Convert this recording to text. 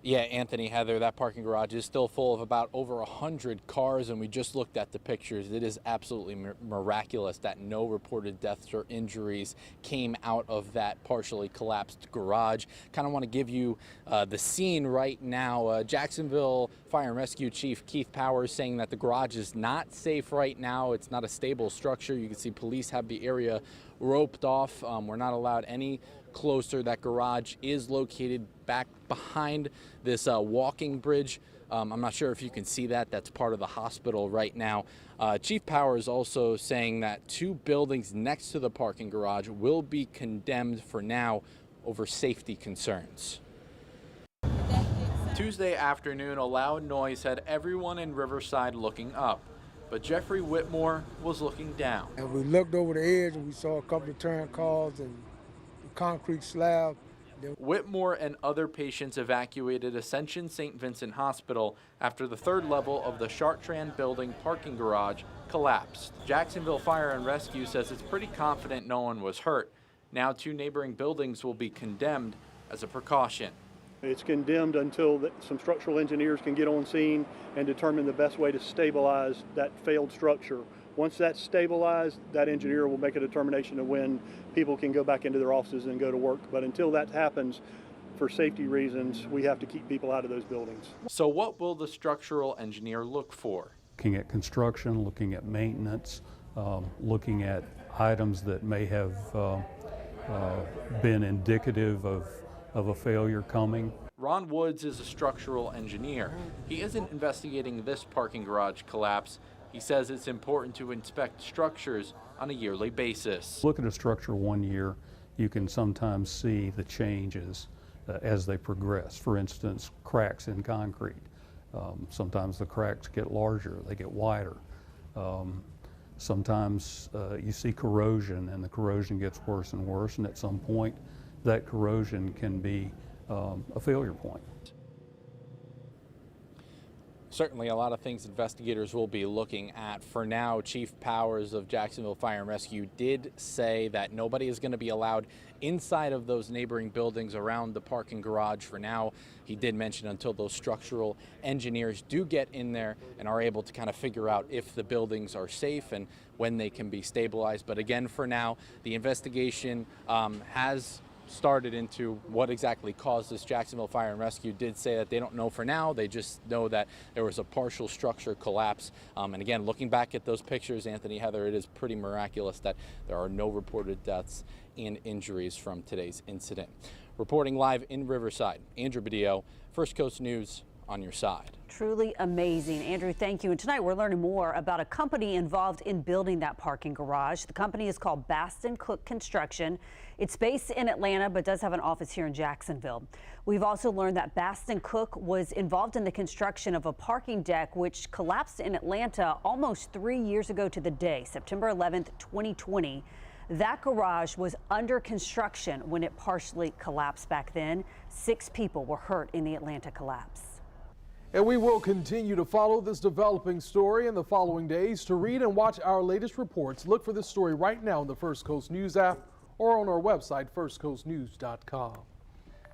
Yeah, Anthony, Heather, that parking garage is still full of about over 100 cars, and we just looked at the pictures. It is absolutely miraculous that no reported deaths or injuries came out of that partially collapsed garage. Kind of want to give you the scene right now. Jacksonville Fire and Rescue Chief Keith Powers saying that the garage is not safe right now. It's not a stable structure. You can see police have the area roped off. We're not allowed any closer. That garage is located back behind this walking bridge. I'm not sure if you can see that. That's part of the hospital right now. Chief Powers also saying that 2 buildings next to the parking garage will be condemned for now over safety concerns. Tuesday afternoon, a loud noise had everyone in Riverside looking up, but Jeffrey Whitmore was looking down. And we looked over the edge and we saw a couple of turned cars and a concrete slab. Whitmore and other patients evacuated Ascension St. Vincent Hospital after the 3rd level of the Chartrand building parking garage collapsed. Jacksonville Fire and Rescue says it's pretty confident no one was hurt. Now 2 neighboring buildings will be condemned as a precaution. It's condemned until some structural engineers can get on scene and determine the best way to stabilize that failed structure. Once that's stabilized, that engineer will make a determination of when people can go back into their offices and go to work. But until that happens, for safety reasons, we have to keep people out of those buildings. So what will the structural engineer look for? Looking at construction, looking at maintenance, looking at items that may have been indicative of a failure coming. Ron Woods is a structural engineer. He isn't investigating this parking garage collapse. He says it's important to inspect structures on a yearly basis. Look at a structure 1 year, you can sometimes see the changes as they progress. For instance, cracks in concrete. Sometimes the cracks get larger, they get wider. Sometimes you see corrosion, and the corrosion gets worse and worse, and at some point that corrosion can be a failure point. Certainly a lot of things investigators will be looking at. For now, Chief Powers of Jacksonville Fire and Rescue did say that nobody is going to be allowed inside of those neighboring buildings around the parking garage for now. He did mention until those structural engineers do get in there and are able to kind of figure out if the buildings are safe and when they can be stabilized. But again, for now, the investigation has started into what exactly caused this. Jacksonville Fire and Rescue did say that they don't know for now. They just know that there was a partial structure collapse. And again, looking back at those pictures, Anthony, Heather, it is pretty miraculous that there are no reported deaths and injuries from today's incident. Reporting live in Riverside, Andrew Badillo, First Coast News, on your side. Truly amazing. Andrew, thank you. And tonight we're learning more about a company involved in building that parking garage. The company is called Baston Cook Construction. It's based in Atlanta, but does have an office here in Jacksonville. We've also learned that Baston Cook was involved in the construction of a parking deck which collapsed in Atlanta almost 3 years ago to the day, September 11th, 2020. That garage was under construction when it partially collapsed back then. 6 people were hurt in the Atlanta collapse. And we will continue to follow this developing story in the following days. To read and watch our latest reports, look for this story right now in the First Coast News app or on our website, firstcoastnews.com.